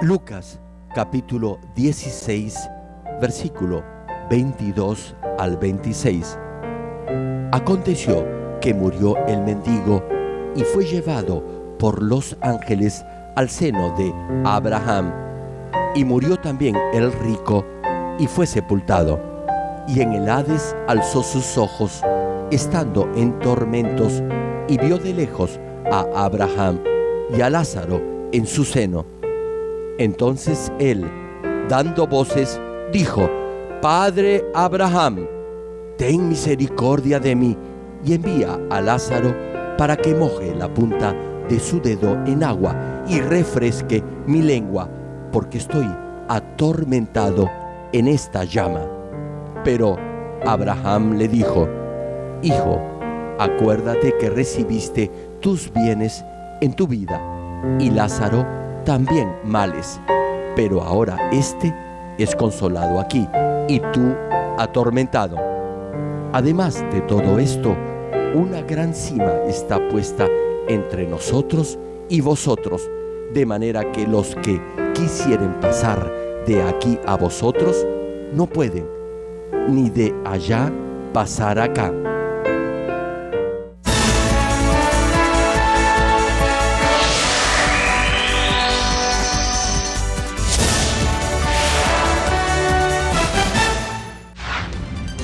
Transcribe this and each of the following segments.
Lucas capítulo 16, versículo 22 al 26. Aconteció que murió el mendigo y fue llevado por los ángeles al seno de Abraham. Y murió también el rico y fue sepultado. Y en el Hades alzó sus ojos, estando en tormentos, y vio de lejos a Abraham y a Lázaro en su seno. Entonces él, dando voces, dijo: Padre Abraham, ten misericordia de mí, y envía a Lázaro para que moje la punta de su dedo en agua y refresque mi lengua, porque estoy atormentado en esta llama. Pero Abraham le dijo: Hijo, acuérdate que recibiste tus bienes en tu vida, y Lázaro también males, pero ahora éste es consolado aquí, y tú atormentado. Además de todo esto, una gran cima está puesta entre nosotros y vosotros, de manera que los que quisieren pasar de aquí a vosotros no pueden, ni de allá pasar acá.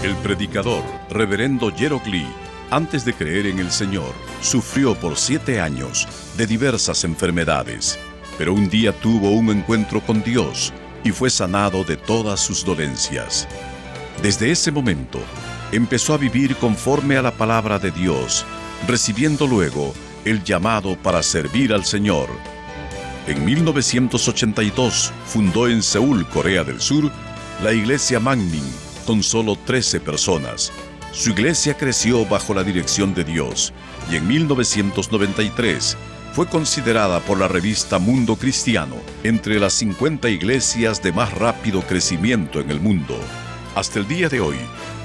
El predicador, reverendo Gerald Lee, antes de creer en el Señor, sufrió por 7 años de diversas enfermedades, pero un día tuvo un encuentro con Dios y fue sanado de todas sus dolencias. Desde ese momento, empezó a vivir conforme a la palabra de Dios, recibiendo luego el llamado para servir al Señor. En 1982 fundó en Seúl, Corea del Sur, la iglesia Manmin, con solo 13 personas. Su iglesia creció bajo la dirección de Dios y en 1993 fue considerada por la revista Mundo Cristiano entre las 50 iglesias de más rápido crecimiento en el mundo. Hasta el día de hoy,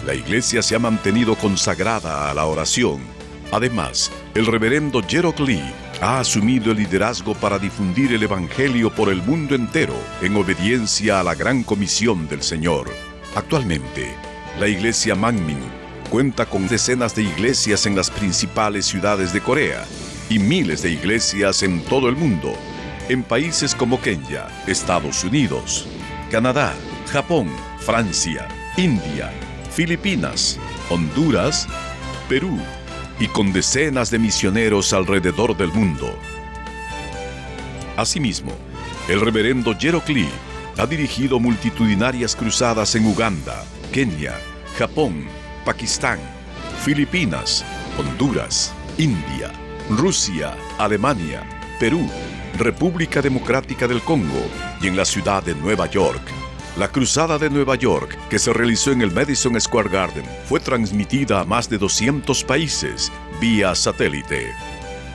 la iglesia se ha mantenido consagrada a la oración. Además, el reverendo Gerald Lee ha asumido el liderazgo para difundir el evangelio por el mundo entero en obediencia a la gran comisión del Señor. Actualmente, la iglesia Manmin cuenta con decenas de iglesias en las principales ciudades de Corea y miles de iglesias en todo el mundo, en países como Kenia, Estados Unidos, Canadá, Japón, Francia, India, Filipinas, Honduras, Perú y con decenas de misioneros alrededor del mundo. Asimismo, el reverendo Gerald Lee ha dirigido multitudinarias cruzadas en Uganda, Kenia, Japón, Pakistán, Filipinas, Honduras, India, Rusia, Alemania, Perú, República Democrática del Congo y en la ciudad de Nueva York. La cruzada de Nueva York, que se realizó en el Madison Square Garden, fue transmitida a más de 200 países vía satélite.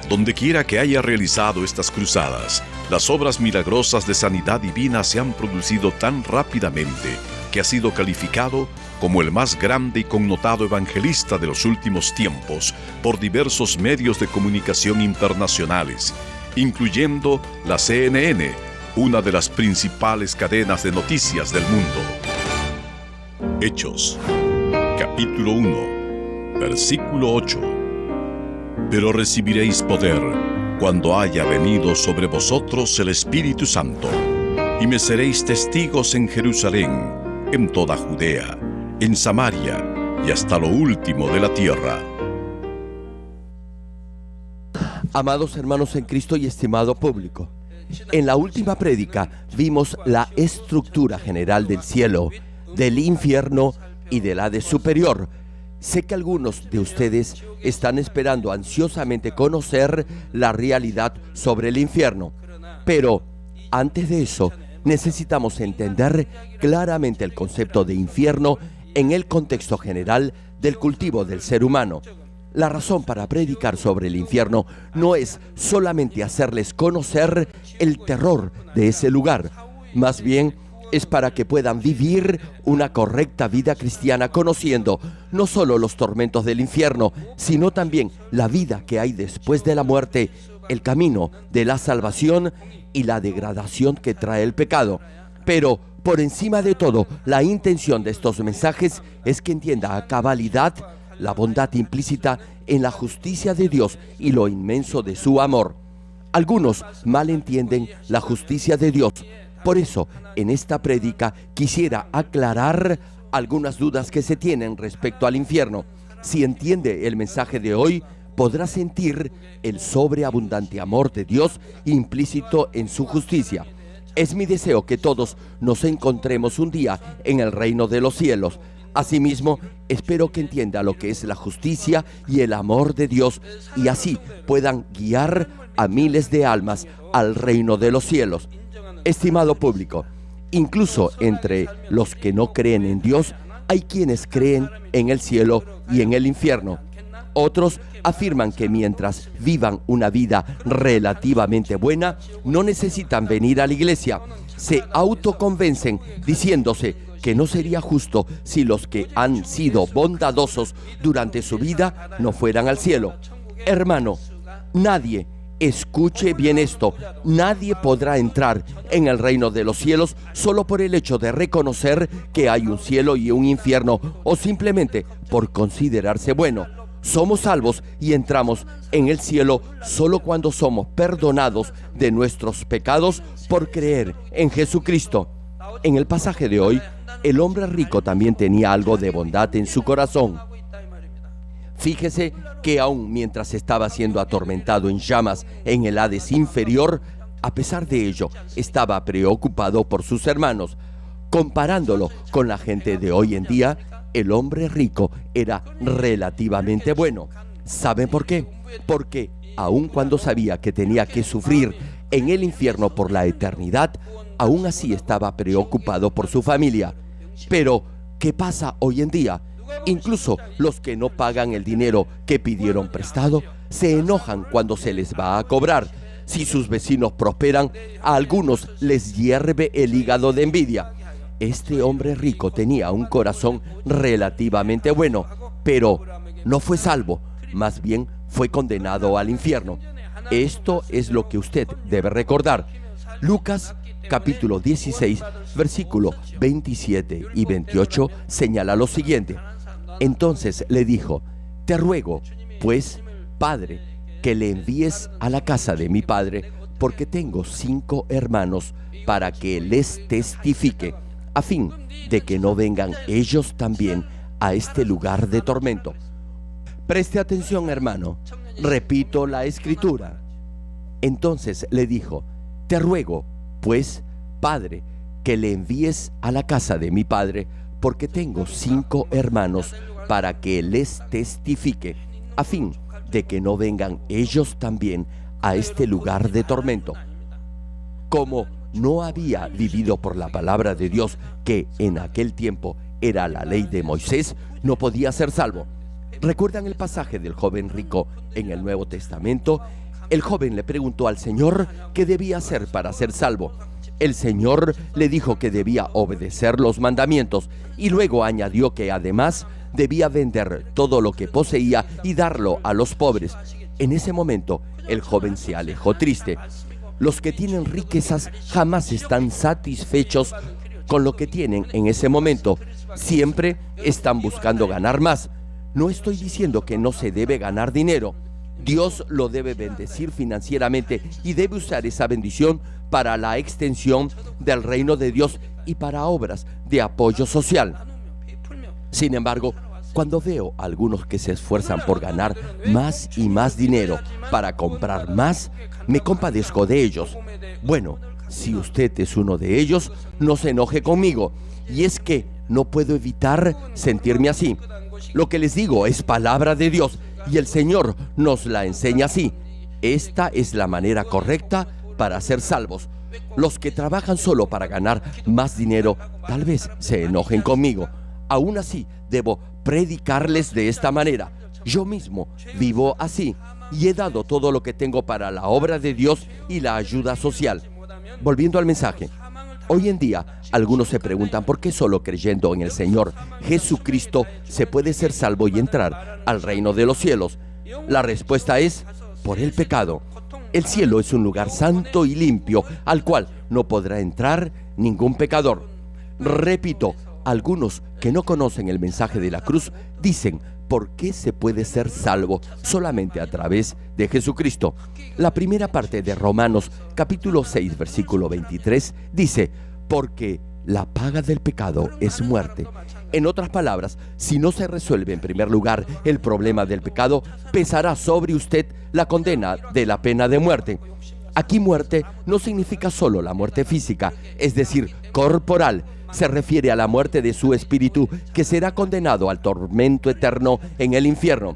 Donde quiera que haya realizado estas cruzadas, las obras milagrosas de sanidad divina se han producido tan rápidamente que ha sido calificado como el más grande y connotado evangelista de los últimos tiempos por diversos medios de comunicación internacionales, incluyendo la CNN, una de las principales cadenas de noticias del mundo. Hechos, capítulo 1, versículo 8. Pero recibiréis poder cuando haya venido sobre vosotros el Espíritu Santo, y me seréis testigos en Jerusalén, en toda Judea, en Samaria y hasta lo último de la tierra. Amados hermanos en Cristo y estimado público, en la última prédica vimos la estructura general del cielo, del infierno y del Hades superior. Sé que algunos de ustedes están esperando ansiosamente conocer la realidad sobre el infierno, pero antes de eso necesitamos entender claramente el concepto de infierno en el contexto general del cultivo del ser humano. La razón para predicar sobre el infierno no es solamente hacerles conocer el terror de ese lugar, más bien es para que puedan vivir una correcta vida cristiana conociendo no solo los tormentos del infierno, sino también la vida que hay después de la muerte el camino de la salvación y la degradación que trae el pecado. Pero por encima de todo, la intención de estos mensajes es que entienda a cabalidad la bondad implícita en la justicia de Dios y lo inmenso de su amor. Algunos malentienden la justicia de Dios. Por eso, en esta prédica quisiera aclarar algunas dudas que se tienen respecto al infierno. Si entiende el mensaje de hoy, podrá sentir el sobreabundante amor de Dios implícito en su justicia. Es mi deseo que todos nos encontremos un día en el reino de los cielos. Asimismo, espero que entienda lo que es la justicia y el amor de Dios y así puedan guiar a miles de almas al reino de los cielos. Estimado público, incluso entre los que no creen en Dios, hay quienes creen en el cielo y en el infierno. Otros afirman que mientras vivan una vida relativamente buena, no necesitan venir a la iglesia. Se autoconvencen diciéndose que no sería justo si los que han sido bondadosos durante su vida no fueran al cielo. Hermano, nadie, escuche bien esto, nadie podrá entrar en el reino de los cielos solo por el hecho de reconocer que hay un cielo y un infierno o simplemente por considerarse bueno. Somos salvos y entramos en el cielo solo cuando somos perdonados de nuestros pecados por creer en Jesucristo. En el pasaje de hoy, el hombre rico también tenía algo de bondad en su corazón. Fíjese que aun mientras estaba siendo atormentado en llamas en el Hades inferior, a pesar de ello, estaba preocupado por sus hermanos. Comparándolo con la gente de hoy en día, el hombre rico era relativamente bueno. ¿Saben por qué? Porque aun cuando sabía que tenía que sufrir en el infierno por la eternidad, aún así estaba preocupado por su familia. Pero, ¿qué pasa hoy en día? Incluso los que no pagan el dinero que pidieron prestado se enojan cuando se les va a cobrar. Si sus vecinos prosperan, a algunos les hierve el hígado de envidia. Este hombre rico tenía un corazón relativamente bueno, pero no fue salvo, más bien fue condenado al infierno. Esto es lo que usted debe recordar. Lucas capítulo 16, versículo 27 y 28 señala lo siguiente. Entonces le dijo: te ruego, pues, Padre, que le envíes a la casa de mi padre, porque tengo 5 hermanos, para que les testifique, a fin de que no vengan ellos también a este lugar de tormento. Preste atención, hermano. Repito la escritura. Entonces le dijo: te ruego, pues, Padre, que le envíes a la casa de mi padre, porque tengo 5 hermanos, para que les testifique, a fin de que no vengan ellos también a este lugar de tormento. Como no había vivido por la palabra de Dios, que en aquel tiempo era la ley de Moisés, no podía ser salvo. ¿Recuerdan el pasaje del joven rico en el Nuevo Testamento? El joven le preguntó al Señor qué debía hacer para ser salvo. El Señor le dijo que debía obedecer los mandamientos y luego añadió que además debía vender todo lo que poseía y darlo a los pobres. En ese momento, el joven se alejó triste. Los que tienen riquezas jamás están satisfechos con lo que tienen en ese momento. Siempre están buscando ganar más. No estoy diciendo que no se debe ganar dinero. Dios lo debe bendecir financieramente y debe usar esa bendición para la extensión del reino de Dios y para obras de apoyo social. Sin embargo, cuando veo a algunos que se esfuerzan por ganar más y más dinero para comprar más, me compadezco de ellos. Bueno, si usted es uno de ellos, no se enoje conmigo. Y es que no puedo evitar sentirme así. Lo que les digo es palabra de Dios y el Señor nos la enseña así. Esta es la manera correcta para ser salvos. Los que trabajan solo para ganar más dinero tal vez se enojen conmigo. Aún así, debo predicarles de esta manera. Yo mismo vivo así y he dado todo lo que tengo para la obra de Dios y la ayuda social. Volviendo al mensaje. Hoy en día, algunos se preguntan por qué solo creyendo en el Señor Jesucristo se puede ser salvo y entrar al reino de los cielos. La respuesta es: por el pecado. El cielo es un lugar santo y limpio, al cual no podrá entrar ningún pecador. Repito, algunos que no conocen el mensaje de la cruz dicen: ¿por qué se puede ser salvo solamente a través de Jesucristo? La primera parte de Romanos capítulo 6 versículo 23 dice: porque la paga del pecado es muerte. En otras palabras, si no se resuelve en primer lugar el problema del pecado, pesará sobre usted la condena de la pena de muerte. Aquí muerte no significa solo la muerte física, es decir, corporal. Se refiere a la muerte de su espíritu, que será condenado al tormento eterno en el infierno.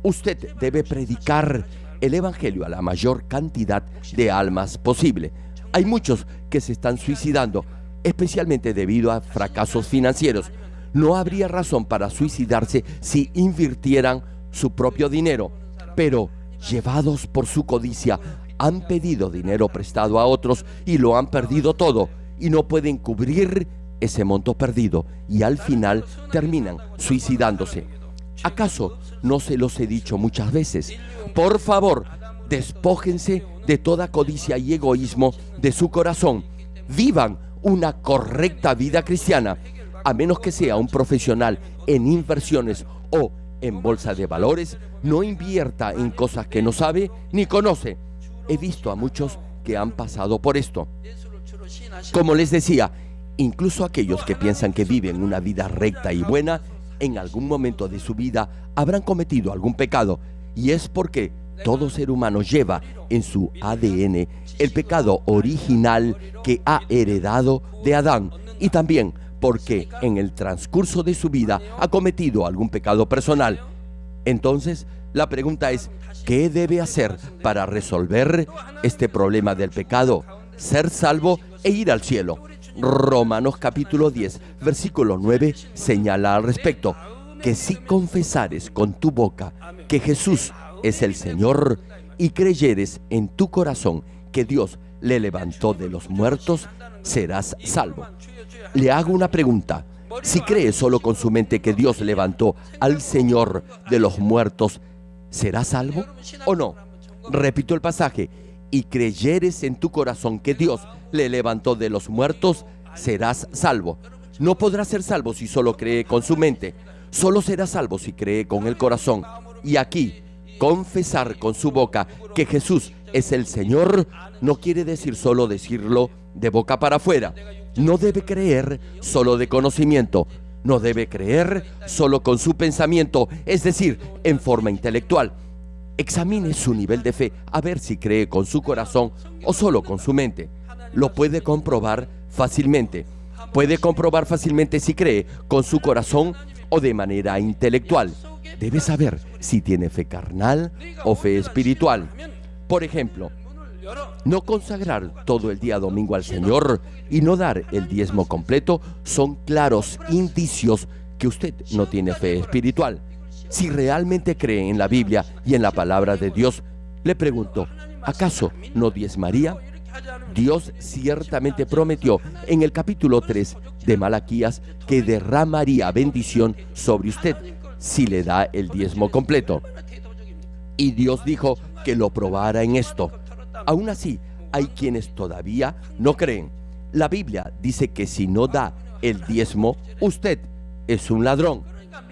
Usted debe predicar el evangelio a la mayor cantidad de almas posible. Hay muchos que se están suicidando, especialmente debido a fracasos financieros. No habría razón para suicidarse si invirtieran su propio dinero, pero llevados por su codicia han pedido dinero prestado a otros y lo han perdido todo, y no pueden cubrir ese monto perdido, y al final terminan suicidándose. ¿Acaso no se los he dicho muchas veces? Por favor, despójense de toda codicia y egoísmo de su corazón. Vivan una correcta vida cristiana, a menos que sea un profesional en inversiones o en bolsa de valores. No invierta en cosas que no sabe ni conoce. He visto a muchos que han pasado por esto. Como les decía, incluso aquellos que piensan que viven una vida recta y buena, en algún momento de su vida habrán cometido algún pecado, y es porque todo ser humano lleva en su ADN el pecado original que ha heredado de Adán, y también porque en el transcurso de su vida ha cometido algún pecado personal. Entonces, la pregunta es: ¿qué debe hacer para resolver este problema del pecado, ser salvo e ir al cielo? Romanos capítulo 10, versículo 9 señala al respecto que si confesares con tu boca que Jesús es el Señor y creyeres en tu corazón que Dios le levantó de los muertos, serás salvo. Le hago una pregunta: si cree solo con su mente que Dios levantó al Señor de los muertos, ¿será salvo o no? Repito el pasaje: y creyeres en tu corazón que Dios le levantó de los muertos, serás salvo. No podrá ser salvo si solo cree con su mente. Solo será salvo si cree con el corazón. Y aquí, confesar con su boca que Jesús es el Señor no quiere decir solo decirlo de boca para afuera. No debe creer solo de conocimiento. No debe creer solo con su pensamiento, es decir, en forma intelectual. Examine su nivel de fe a ver si cree con su corazón o solo con su mente. Lo puede comprobar fácilmente. Puede comprobar fácilmente si cree con su corazón o de manera intelectual. Debe saber si tiene fe carnal o fe espiritual. Por ejemplo, no consagrar todo el día domingo al Señor y no dar el diezmo completo son claros indicios que usted no tiene fe espiritual. Si realmente cree en la Biblia y en la palabra de Dios, le pregunto, ¿acaso no diezmaría? Dios ciertamente prometió en el capítulo 3 de Malaquías que derramaría bendición sobre usted si le da el diezmo completo. Y Dios dijo que lo probara en esto. Aún así, hay quienes todavía no creen. La Biblia dice que si no da el diezmo, usted es un ladrón.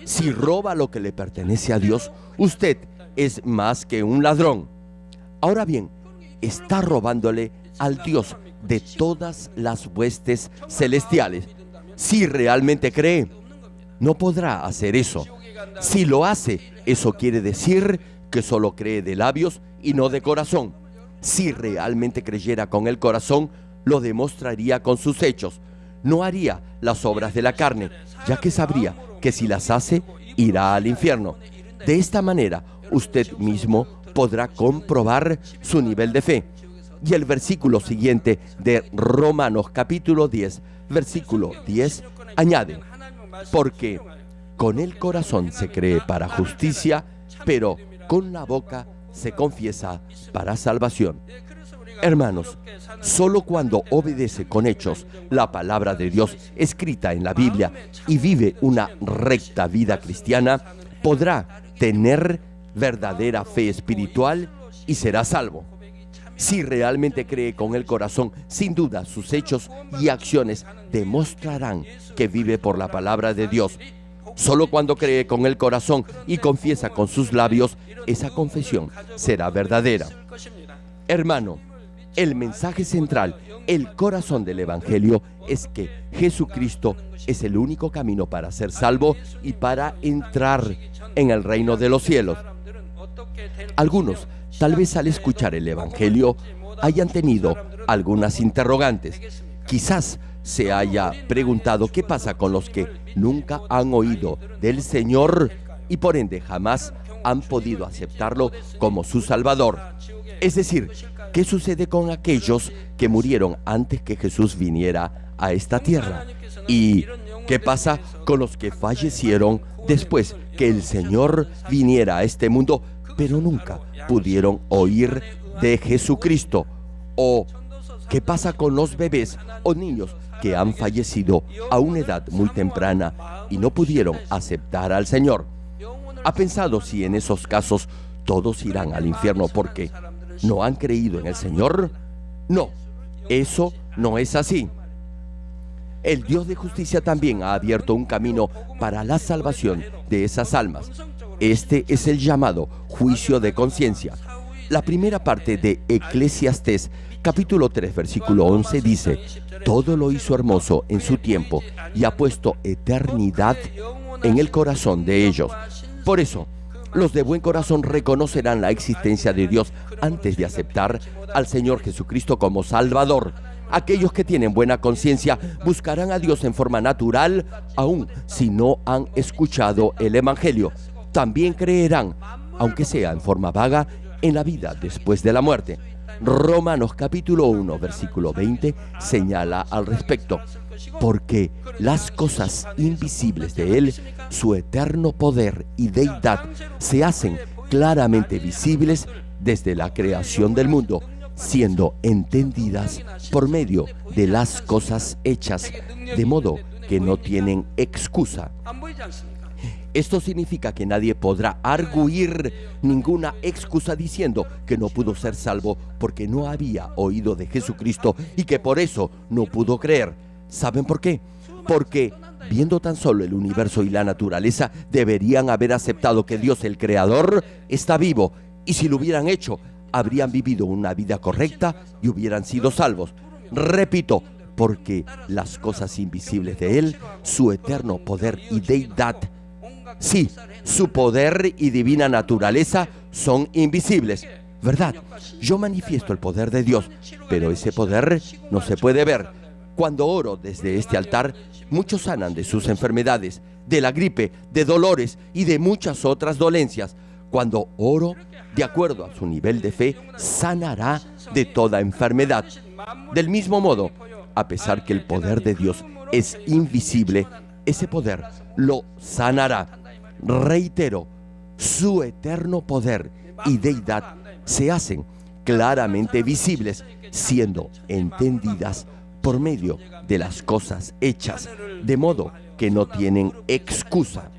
Si roba lo que le pertenece a Dios, usted es más que un ladrón. Ahora bien, está robándole al Dios de todas las huestes celestiales. Si realmente cree, no podrá hacer eso. Si lo hace, eso quiere decir que solo cree de labios y no de corazón. Si realmente creyera con el corazón, lo demostraría con sus hechos. No haría las obras de la carne, ya que sabría que si las hace, irá al infierno. De esta manera, usted mismo podrá comprobar su nivel de fe. Y el versículo siguiente de Romanos capítulo 10, versículo 10, añade: porque con el corazón se cree para justicia, pero con la boca se confiesa para salvación. Hermanos, solo cuando obedece con hechos la palabra de Dios escrita en la Biblia y vive una recta vida cristiana, podrá tener verdadera fe espiritual y será salvo. Si realmente cree con el corazón, sin duda sus hechos y acciones demostrarán que vive por la palabra de Dios. Solo cuando cree con el corazón y confiesa con sus labios, esa confesión será verdadera. Hermano, el mensaje central, el corazón del Evangelio, es que Jesucristo es el único camino para ser salvo y para entrar en el reino de los cielos. Algunos, tal vez al escuchar el Evangelio, hayan tenido algunas interrogantes. Quizás se haya preguntado qué pasa con los que nunca han oído del Señor y por ende jamás han podido aceptarlo como su Salvador. Es decir, ¿qué sucede con aquellos que murieron antes que Jesús viniera a esta tierra? ¿Y qué pasa con los que fallecieron después que el Señor viniera a este mundo, pero nunca pudieron oír de Jesucristo? ¿O qué pasa con los bebés o niños que han fallecido a una edad muy temprana y no pudieron aceptar al Señor? ¿Ha pensado si en esos casos todos irán al infierno porque no han creído en el Señor? No, eso no es así. El Dios de justicia también ha abierto un camino para la salvación de esas almas. Este es el llamado juicio de conciencia. La primera parte de Eclesiastés, capítulo 3, versículo 11, dice: todo lo hizo hermoso en su tiempo y ha puesto eternidad en el corazón de ellos. Por eso, los de buen corazón reconocerán la existencia de Dios antes de aceptar al Señor Jesucristo como Salvador. Aquellos que tienen buena conciencia buscarán a Dios en forma natural, aun si no han escuchado el Evangelio. También creerán, aunque sea en forma vaga, en la vida después de la muerte. Romanos capítulo 1, versículo 20 señala al respecto: porque las cosas invisibles de Él, su eterno poder y deidad, se hacen claramente visibles desde la creación del mundo, siendo entendidas por medio de las cosas hechas, de modo que no tienen excusa. Esto significa que nadie podrá arguir ninguna excusa diciendo que no pudo ser salvo porque no había oído de Jesucristo y que por eso no pudo creer. ¿Saben por qué? Porque viendo tan solo el universo y la naturaleza, deberían haber aceptado que Dios, el Creador, está vivo, y si lo hubieran hecho, habrían vivido una vida correcta y hubieran sido salvos. Repito, porque las cosas invisibles de Él, su eterno poder y deidad, sí, su poder y divina naturaleza son invisibles, ¿verdad? Yo manifiesto el poder de Dios, pero ese poder no se puede ver. Cuando oro desde este altar, muchos sanan de sus enfermedades, de la gripe, de dolores y de muchas otras dolencias. Cuando oro, de acuerdo a su nivel de fe, sanará de toda enfermedad. Del mismo modo, a pesar que el poder de Dios es invisible, ese poder lo sanará. Reitero, su eterno poder y deidad se hacen claramente visibles, siendo entendidas por medio de las cosas hechas, de modo que no tienen excusa.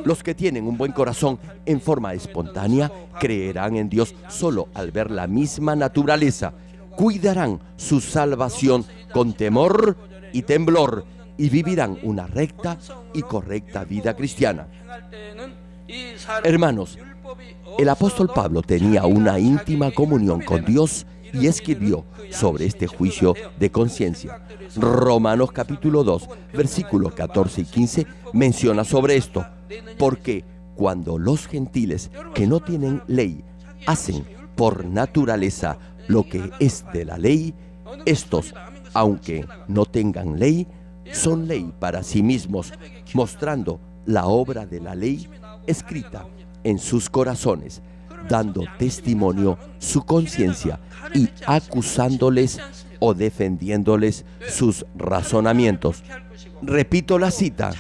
Los que tienen un buen corazón en forma espontánea creerán en Dios solo al ver la misma naturaleza, cuidarán su salvación con temor y temblor y vivirán una recta y correcta vida cristiana. Hermanos, el apóstol Pablo tenía una íntima comunión con Dios y escribió sobre este juicio de conciencia. Romanos capítulo 2, versículos 14 y 15 menciona sobre esto: porque cuando los gentiles que no tienen ley hacen por naturaleza lo que es de la ley, estos, aunque no tengan ley, son ley para sí mismos, mostrando la obra de la ley escrita en sus corazones, dando testimonio su conciencia y acusándoles o defendiéndoles sus razonamientos. Repito la cita: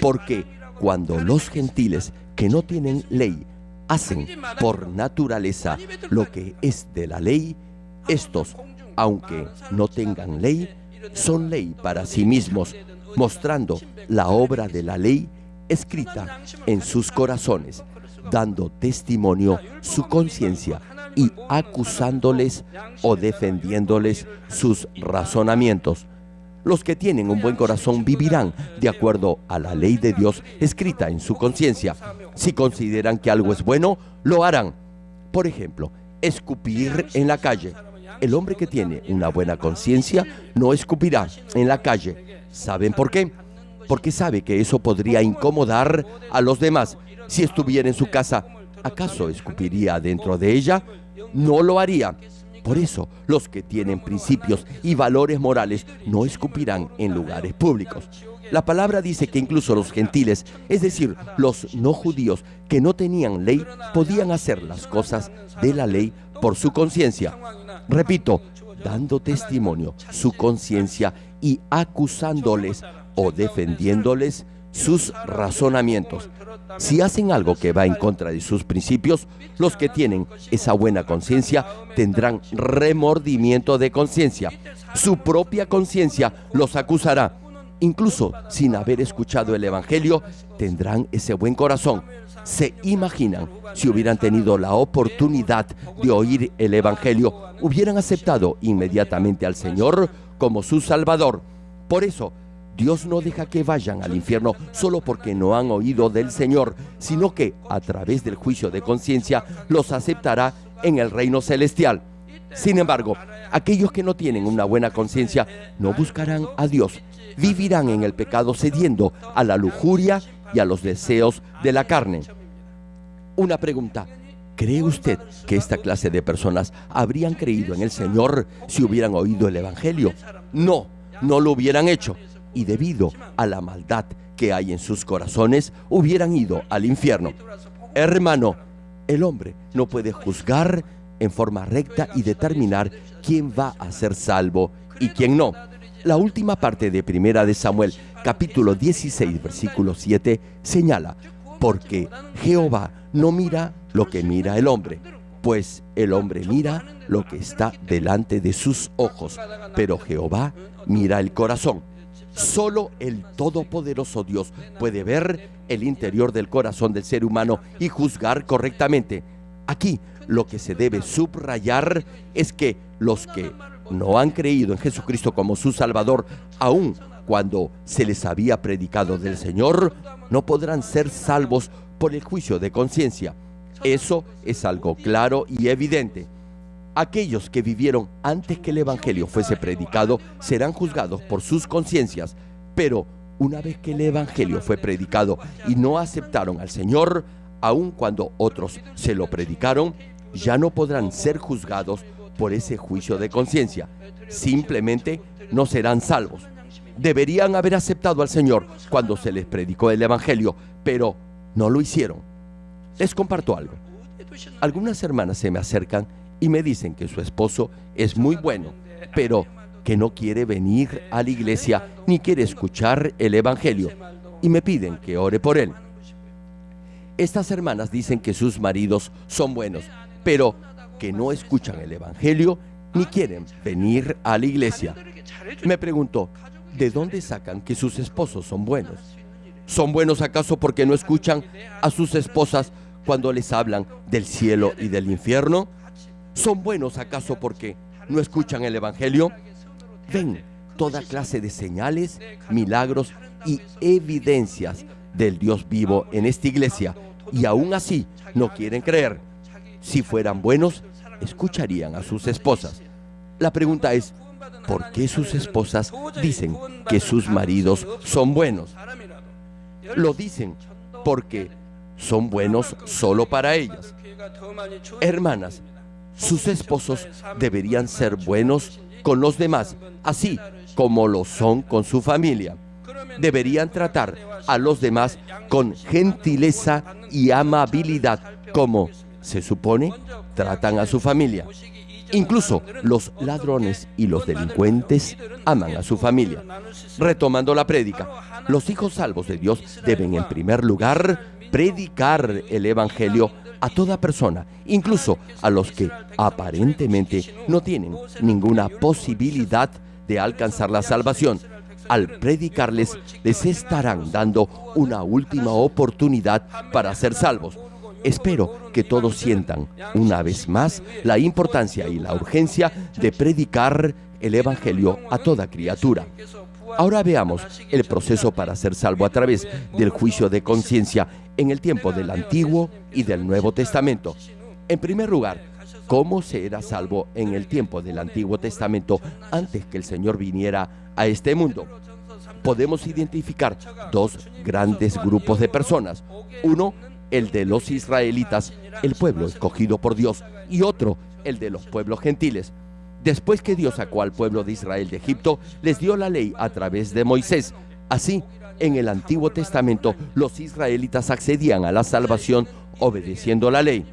porque cuando los gentiles que no tienen ley hacen por naturaleza lo que es de la ley, estos, aunque no tengan ley, son ley para sí mismos, mostrando la obra de la ley escrita en sus corazones, dando testimonio su conciencia y acusándoles o defendiéndoles sus razonamientos. Los que tienen un buen corazón vivirán de acuerdo a la ley de Dios escrita en su conciencia. Si consideran que algo es bueno, lo harán. Por ejemplo, escupir en la calle. El hombre que tiene una buena conciencia no escupirá en la calle. ¿Saben por qué? Porque sabe que eso podría incomodar a los demás. Si estuviera en su casa, ¿acaso escupiría dentro de ella? No lo haría. Por eso, los que tienen principios y valores morales no escupirán en lugares públicos. La palabra dice que incluso los gentiles, es decir, los no judíos que no tenían ley, podían hacer las cosas de la ley por su conciencia. Repito, dando testimonio su conciencia y acusándoles o defendiéndoles sus razonamientos. Si hacen algo que va en contra de sus principios, los que tienen esa buena conciencia tendrán remordimiento de conciencia. Su propia conciencia los acusará. Incluso sin haber escuchado el Evangelio, tendrán ese buen corazón. ¿Se imaginan si hubieran tenido la oportunidad de oír el Evangelio, hubieran aceptado inmediatamente al Señor como su Salvador? Por eso, Dios no deja que vayan al infierno solo porque no han oído del Señor, sino que a través del juicio de conciencia los aceptará en el reino celestial. Sin embargo, aquellos que no tienen una buena conciencia no buscarán a Dios, vivirán en el pecado cediendo a la lujuria y a los deseos de la carne. Una pregunta: ¿cree usted que esta clase de personas habrían creído en el Señor si hubieran oído el Evangelio? No, no lo hubieran hecho. Y debido a la maldad que hay en sus corazones, hubieran ido al infierno. Hermano, el hombre no puede juzgar en forma recta y determinar quién va a ser salvo y quién no. La última parte de 1 de Samuel, capítulo 16, versículo 7, señala: porque Jehová no mira lo que mira el hombre, pues el hombre mira lo que está delante de sus ojos, pero Jehová mira el corazón. Solo el Todopoderoso Dios puede ver el interior del corazón del ser humano y juzgar correctamente. Aquí lo que se debe subrayar es que los que no han creído en Jesucristo como su Salvador, aun cuando se les había predicado del Señor, no podrán ser salvos por el juicio de conciencia. Eso es algo claro y evidente. Aquellos que vivieron antes que el Evangelio fuese predicado serán juzgados por sus conciencias, pero una vez que el Evangelio fue predicado y no aceptaron al Señor, aun cuando otros se lo predicaron, ya no podrán ser juzgados por ese juicio de conciencia. Simplemente no serán salvos. Deberían haber aceptado al Señor cuando se les predicó el Evangelio, pero no lo hicieron. Les comparto algo. Algunas hermanas se me acercan y me dicen que su esposo es muy bueno, pero que no quiere venir a la iglesia ni quiere escuchar el Evangelio, y me piden que ore por él. Estas hermanas dicen que sus maridos son buenos, pero que no escuchan el Evangelio ni quieren venir a la iglesia. Me pregunto, ¿de dónde sacan que sus esposos son buenos? ¿Son buenos acaso porque no escuchan a sus esposas cuando les hablan del cielo y del infierno? ¿Son buenos acaso porque no escuchan el Evangelio? Ven toda clase de señales, milagros y evidencias del Dios vivo en esta iglesia, y aún así no quieren creer. Si fueran buenos, escucharían a sus esposas. La pregunta es, ¿por qué sus esposas dicen que sus maridos son buenos? Lo dicen porque son buenos solo para ellas. Hermanas, sus esposos deberían ser buenos con los demás, así como lo son con su familia. Deberían tratar a los demás con gentileza y amabilidad, como se supone tratan a su familia. Incluso los ladrones y los delincuentes aman a su familia. Retomando la prédica, los hijos salvos de Dios deben en primer lugar predicar el Evangelio a toda persona, incluso a los que aparentemente no tienen ninguna posibilidad de alcanzar la salvación. Al predicarles, les estarán dando una última oportunidad para ser salvos. Espero que todos sientan, una vez más, la importancia y la urgencia de predicar el Evangelio a toda criatura. Ahora veamos el proceso para ser salvo a través del juicio de conciencia en el tiempo del Antiguo y del Nuevo Testamento. En primer lugar, ¿cómo se era salvo en el tiempo del Antiguo Testamento antes que el Señor viniera a este mundo? Podemos identificar dos grandes grupos de personas. Uno, el de los israelitas, el pueblo escogido por Dios, y otro, el de los pueblos gentiles. Después que Dios sacó al pueblo de Israel de Egipto, les dio la ley a través de Moisés. Así, en el Antiguo Testamento, los israelitas accedían a la salvación obedeciendo la ley.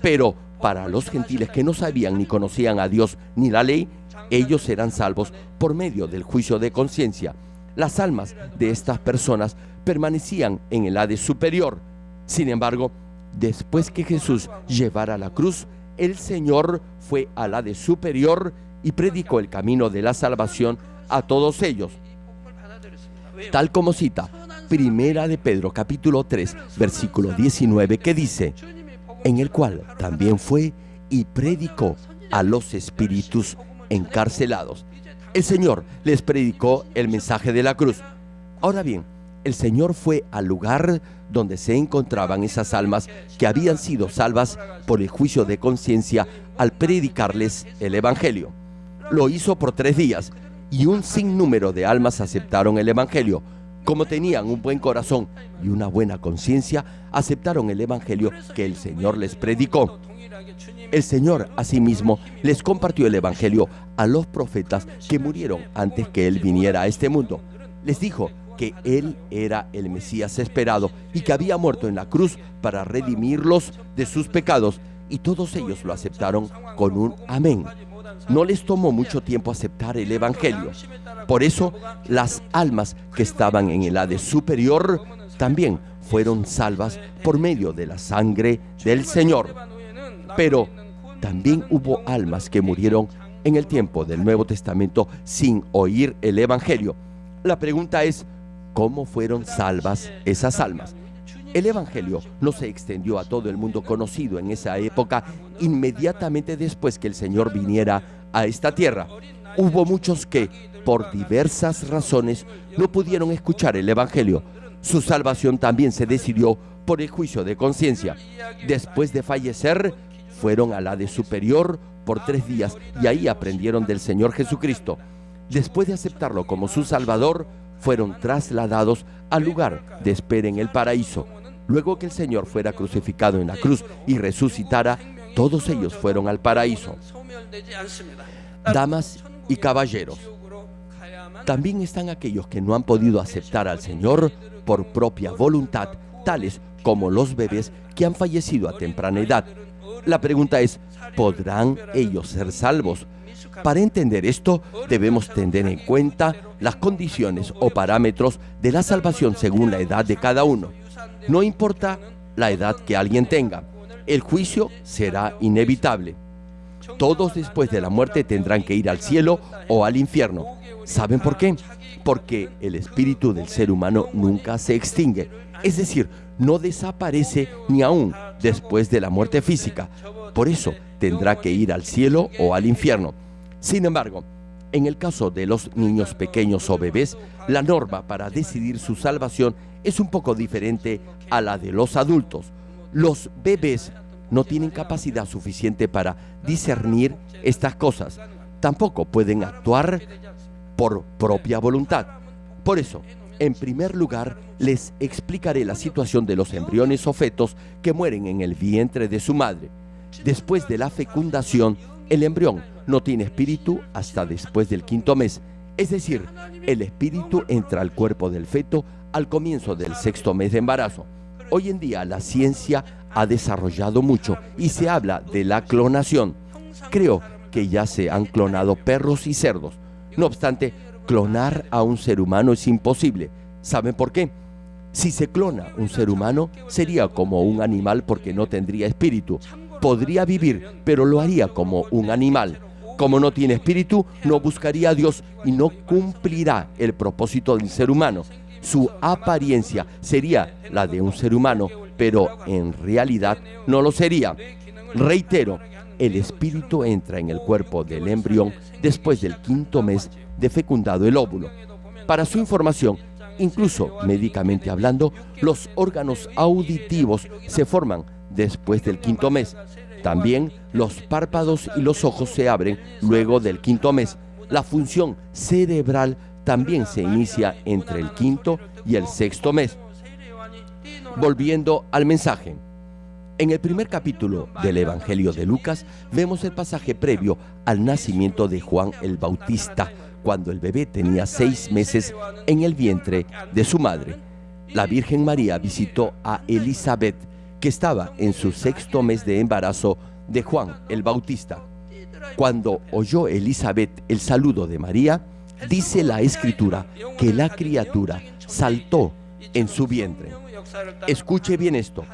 Pero para los gentiles que no sabían ni conocían a Dios ni la ley, ellos serán salvos por medio del juicio de conciencia. Las almas de estas personas permanecían en el Hades superior. Sin embargo, después que Jesús llevara la cruz, el Señor fue al Hades superior y predicó el camino de la salvación a todos ellos. Tal como cita Primera de Pedro capítulo 3, versículo 19, que dice: en el cual también fue y predicó a los espíritus encarcelados. El Señor les predicó el mensaje de la cruz. Ahora bien, el Señor fue al lugar donde se encontraban esas almas que habían sido salvas por el juicio de conciencia al predicarles el Evangelio. Lo hizo por 3 días y un sinnúmero de almas aceptaron el Evangelio. Como tenían un buen corazón y una buena conciencia, aceptaron el Evangelio que el Señor les predicó. El Señor asimismo les compartió el Evangelio a los profetas que murieron antes que Él viniera a este mundo. Les dijo que Él era el Mesías esperado y que había muerto en la cruz para redimirlos de sus pecados, y todos ellos lo aceptaron con un amén. No les tomó mucho tiempo aceptar el Evangelio. Por eso, las almas que estaban en el Hades superior también fueron salvas por medio de la sangre del Señor. Pero también hubo almas que murieron en el tiempo del Nuevo Testamento sin oír el Evangelio. La pregunta es, ¿cómo fueron salvas esas almas? El Evangelio no se extendió a todo el mundo conocido en esa época inmediatamente después que el Señor viniera a esta tierra. Hubo muchos que, por diversas razones, no pudieron escuchar el Evangelio. Su salvación también se decidió por el juicio de conciencia. Después de fallecer, fueron al Hades superior por 3 días y ahí aprendieron del Señor Jesucristo. Después de aceptarlo como su Salvador, fueron trasladados al lugar de espera en el paraíso. Luego que el Señor fuera crucificado en la cruz y resucitara, todos ellos fueron al paraíso. Damas y caballeros, también están aquellos que no han podido aceptar al Señor por propia voluntad, tales como los bebés que han fallecido a temprana edad. La pregunta es, ¿podrán ellos ser salvos? Para entender esto, debemos tener en cuenta las condiciones o parámetros de la salvación según la edad de cada uno. No importa la edad que alguien tenga, el juicio será inevitable. Todos después de la muerte tendrán que ir al cielo o al infierno. ¿Saben por qué? Porque el espíritu del ser humano nunca se extingue, es decir, no desaparece ni aún después de la muerte física. Por eso tendrá que ir al cielo o al infierno. Sin embargo, en el caso de los niños pequeños o bebés, la norma para decidir su salvación es un poco diferente a la de los adultos. Los bebés no tienen capacidad suficiente para discernir estas cosas. Tampoco pueden actuar por propia voluntad. Por eso, en primer lugar, les explicaré la situación de los embriones o fetos que mueren en el vientre de su madre. Después de la fecundación, el embrión no tiene espíritu hasta después del 5º mes. Es decir, el espíritu entra al cuerpo del feto al comienzo del 6º mes de embarazo. Hoy en día la ciencia ha desarrollado mucho y se habla de la clonación. Creo que ya se han clonado perros y cerdos. No obstante, clonar a un ser humano es imposible. ¿Saben por qué? Si se clona un ser humano, sería como un animal porque no tendría espíritu. Podría vivir, pero lo haría como un animal. Como no tiene espíritu, no buscaría a Dios y no cumplirá el propósito del ser humano. Su apariencia sería la de un ser humano, pero en realidad no lo sería. Reitero, el espíritu entra en el cuerpo del embrión después del 5º mes de fecundado el óvulo. Para su información, incluso médicamente hablando, los órganos auditivos se forman después del 5º mes. También los párpados y los ojos se abren luego del 5º mes. La función cerebral también se inicia entre el 5º y el 6º mes. Volviendo al mensaje. En el primer capítulo del Evangelio de Lucas vemos el pasaje previo al nacimiento de Juan el Bautista, cuando el bebé tenía 6 meses en el vientre de su madre. La Virgen María visitó a Elizabeth, que estaba en su 6º mes de embarazo de Juan el Bautista. Cuando oyó Elizabeth el saludo de María, dice la Escritura que la criatura saltó en su vientre. Escuche bien esto.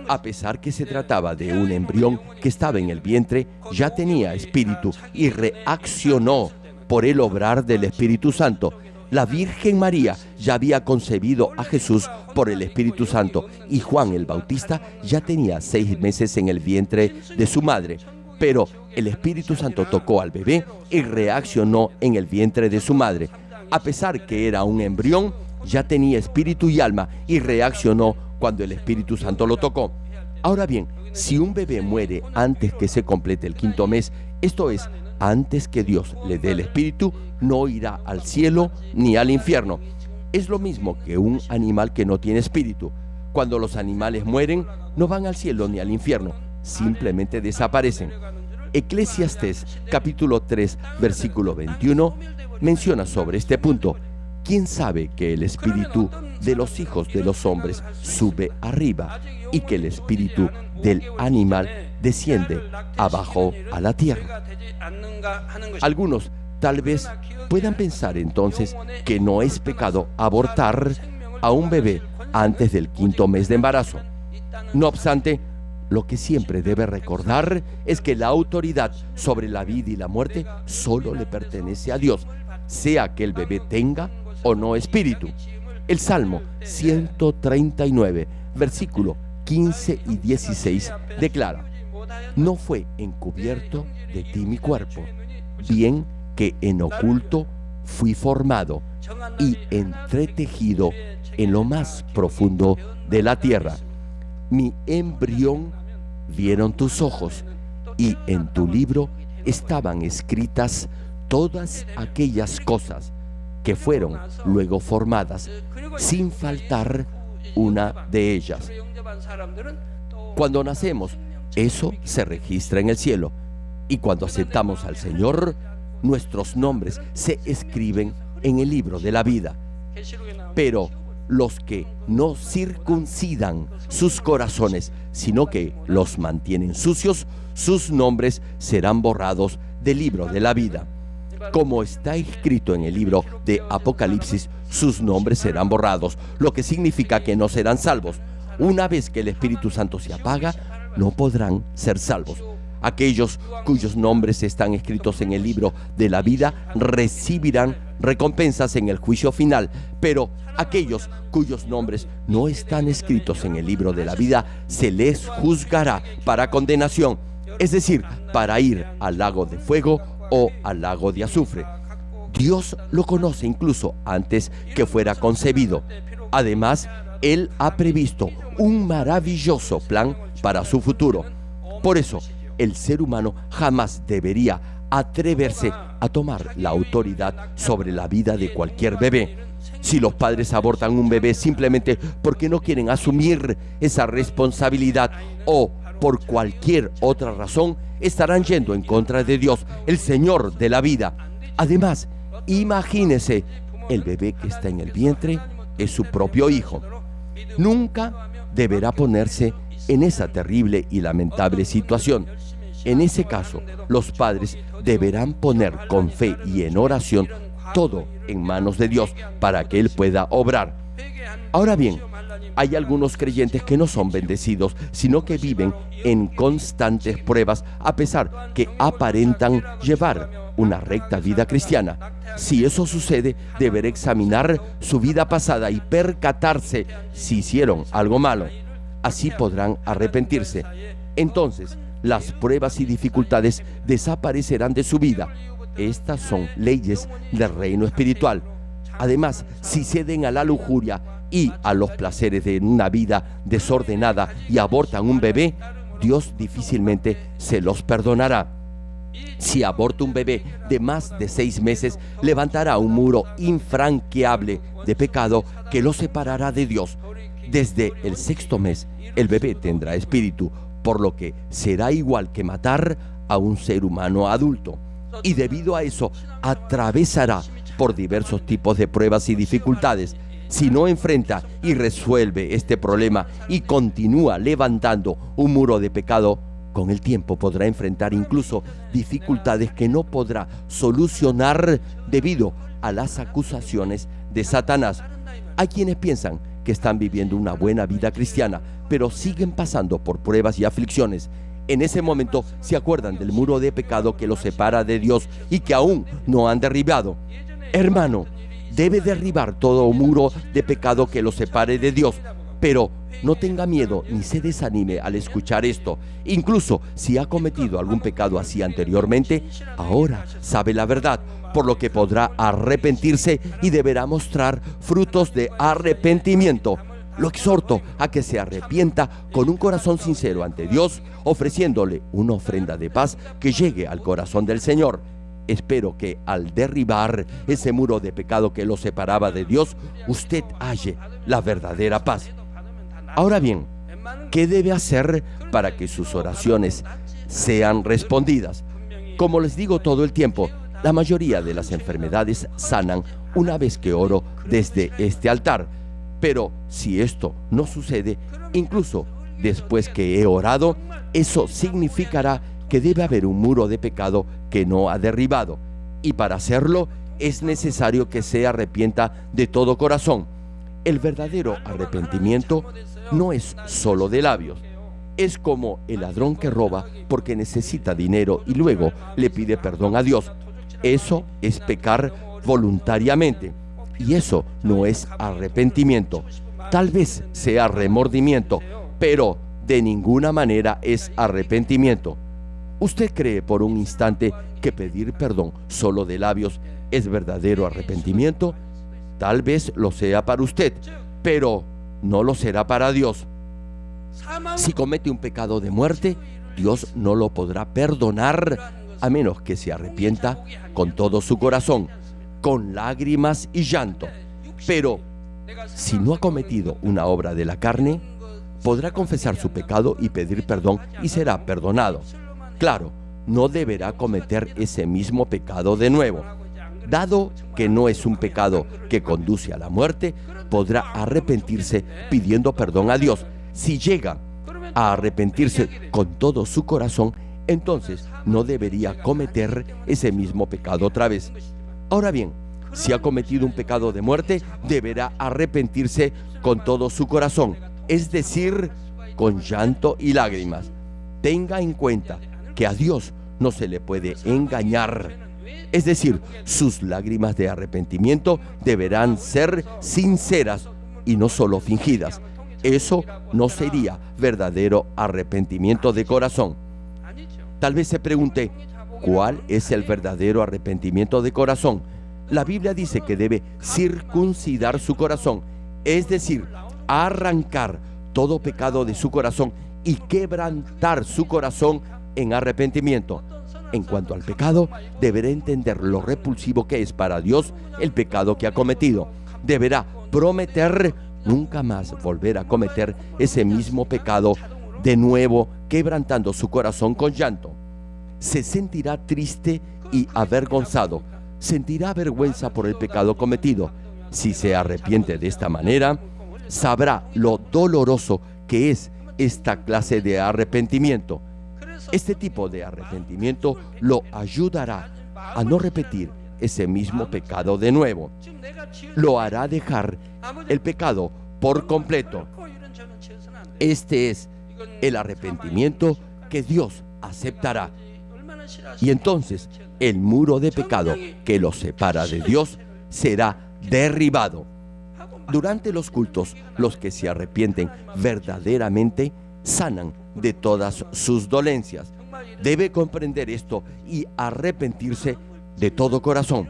A pesar que se trataba de un embrión que estaba en el vientre, ya tenía espíritu y reaccionó por el obrar del Espíritu Santo. La Virgen María ya había concebido a Jesús por el Espíritu Santo y Juan el Bautista ya tenía 6 meses en el vientre de su madre. Pero el Espíritu Santo tocó al bebé y reaccionó en el vientre de su madre. A pesar que era un embrión, ya tenía espíritu y alma y reaccionó cuando el Espíritu Santo lo tocó. Ahora bien, si un bebé muere antes que se complete el 5º mes, esto es, antes que Dios le dé el espíritu, no irá al cielo ni al infierno. Es lo mismo que un animal que no tiene espíritu. Cuando los animales mueren, no van al cielo ni al infierno, simplemente desaparecen. Eclesiastés capítulo 3, versículo 21, menciona sobre este punto: ¿quién sabe que el espíritu de los hijos de los hombres sube arriba y que el espíritu del animal desciende abajo a la tierra? Algunos tal vez puedan pensar entonces que no es pecado abortar a un bebé antes del 5º mes de embarazo. No obstante, lo que siempre debe recordar es que la autoridad sobre la vida y la muerte solo le pertenece a Dios, sea que el bebé tenga o no espíritu. El Salmo 139, versículo 15 y 16 declara: no fue encubierto de ti mi cuerpo, bien que en oculto fui formado y entretejido en lo más profundo de la tierra. Mi embrión vieron tus ojos, y en tu libro estaban escritas todas aquellas cosas que fueron luego formadas, sin faltar una de ellas. Cuando nacemos, eso se registra en el cielo, y cuando aceptamos al Señor, nuestros nombres se escriben en el libro de la vida. Pero los que no circuncidan sus corazones, sino que los mantienen sucios, sus nombres serán borrados del libro de la vida. Como está escrito en el libro de Apocalipsis, sus nombres serán borrados, lo que significa que no serán salvos. Una vez que el Espíritu Santo se apaga, no podrán ser salvos. Aquellos cuyos nombres están escritos en el libro de la vida recibirán recompensas en el juicio final, pero aquellos cuyos nombres no están escritos en el libro de la vida se les juzgará para condenación, es decir, para ir al lago de fuego o al lago de azufre. Dios lo conoce incluso antes que fuera concebido. Además, Él ha previsto un maravilloso plan para su futuro. Por eso, el ser humano jamás debería atreverse a tomar la autoridad sobre la vida de cualquier bebé. Si los padres abortan un bebé simplemente porque no quieren asumir esa responsabilidad o por cualquier otra razón, estarán yendo en contra de Dios, el Señor de la vida. Además, imagínese, el bebé que está en el vientre es su propio hijo. Nunca deberá ponerse en esa terrible y lamentable situación. En ese caso, los padres deberán poner con fe y en oración todo en manos de Dios para que Él pueda obrar. Ahora bien, hay algunos creyentes que no son bendecidos, sino que viven en constantes pruebas a pesar que aparentan llevar una recta vida cristiana. Si eso sucede, deberá examinar su vida pasada y percatarse si hicieron algo malo. Así podrán arrepentirse. Entonces, las pruebas y dificultades desaparecerán de su vida. Estas son leyes del reino espiritual. Además, si ceden a la lujuria y a los placeres de una vida desordenada y abortan un bebé, Dios difícilmente se los perdonará. Si aborta un bebé de más de 6 meses, levantará un muro infranqueable de pecado que lo separará de Dios. Desde el 6º mes, el bebé tendrá espíritu, por lo que será igual que matar a un ser humano adulto. Y debido a eso, atravesará por diversos tipos de pruebas y dificultades. Si no enfrenta y resuelve este problema y continúa levantando un muro de pecado, con el tiempo podrá enfrentar incluso dificultades que no podrá solucionar debido a las acusaciones de Satanás. Hay quienes piensan que están viviendo una buena vida cristiana, pero siguen pasando por pruebas y aflicciones. En ese momento se acuerdan del muro de pecado que los separa de Dios y que aún no han derribado. Hermano, debe derribar todo muro de pecado que los separe de Dios, pero no tenga miedo ni se desanime al escuchar esto. Incluso si ha cometido algún pecado así anteriormente, ahora sabe la verdad, por lo que podrá arrepentirse y deberá mostrar frutos de arrepentimiento. Lo exhorto a que se arrepienta con un corazón sincero ante Dios, ofreciéndole una ofrenda de paz que llegue al corazón del Señor. Espero que al derribar ese muro de pecado que lo separaba de Dios, usted halle la verdadera paz. Ahora bien, ¿qué debe hacer para que sus oraciones sean respondidas? Como les digo todo el tiempo, la mayoría de las enfermedades sanan una vez que oro desde este altar. Pero si esto no sucede, incluso después que he orado, eso significará que debe haber un muro de pecado que no ha derribado. Y para hacerlo, es necesario que se arrepienta de todo corazón. El verdadero arrepentimiento no es solo de labios. Es como el ladrón que roba porque necesita dinero y luego le pide perdón a Dios. Eso es pecar voluntariamente. Y eso no es arrepentimiento. Tal vez sea remordimiento, pero de ninguna manera es arrepentimiento. ¿Usted cree por un instante que pedir perdón solo de labios es verdadero arrepentimiento? Tal vez lo sea para usted, pero no lo será para Dios. Si comete un pecado de muerte, Dios no lo podrá perdonar a menos que se arrepienta con todo su corazón, con lágrimas y llanto. Pero si no ha cometido una obra de la carne, podrá confesar su pecado y pedir perdón y será perdonado. Claro, no deberá cometer ese mismo pecado de nuevo. Dado que no es un pecado que conduce a la muerte, podrá arrepentirse pidiendo perdón a Dios. Si llega a arrepentirse con todo su corazón, entonces no debería cometer ese mismo pecado otra vez. Ahora bien, si ha cometido un pecado de muerte, deberá arrepentirse con todo su corazón, es decir, con llanto y lágrimas. Tenga en cuenta que a Dios no se le puede engañar. Es decir, sus lágrimas de arrepentimiento deberán ser sinceras y no solo fingidas. Eso no sería verdadero arrepentimiento de corazón. Tal vez se pregunte, ¿cuál es el verdadero arrepentimiento de corazón? La Biblia dice que debe circuncidar su corazón, es decir, arrancar todo pecado de su corazón y quebrantar su corazón en arrepentimiento. En cuanto al pecado, deberá entender lo repulsivo que es para Dios el pecado que ha cometido. Deberá prometer nunca más volver a cometer ese mismo pecado de nuevo, quebrantando su corazón con llanto. Se sentirá triste y avergonzado. Sentirá vergüenza por el pecado cometido. Si se arrepiente de esta manera, sabrá lo doloroso que es esta clase de arrepentimiento. Este tipo de arrepentimiento lo ayudará a no repetir ese mismo pecado de nuevo. Lo hará dejar el pecado por completo. Este es el arrepentimiento que Dios aceptará. Y entonces el muro de pecado que lo separa de Dios será derribado. Durante los cultos, los que se arrepienten verdaderamente sanan de todas sus dolencias. Debe comprender esto y arrepentirse de todo corazón.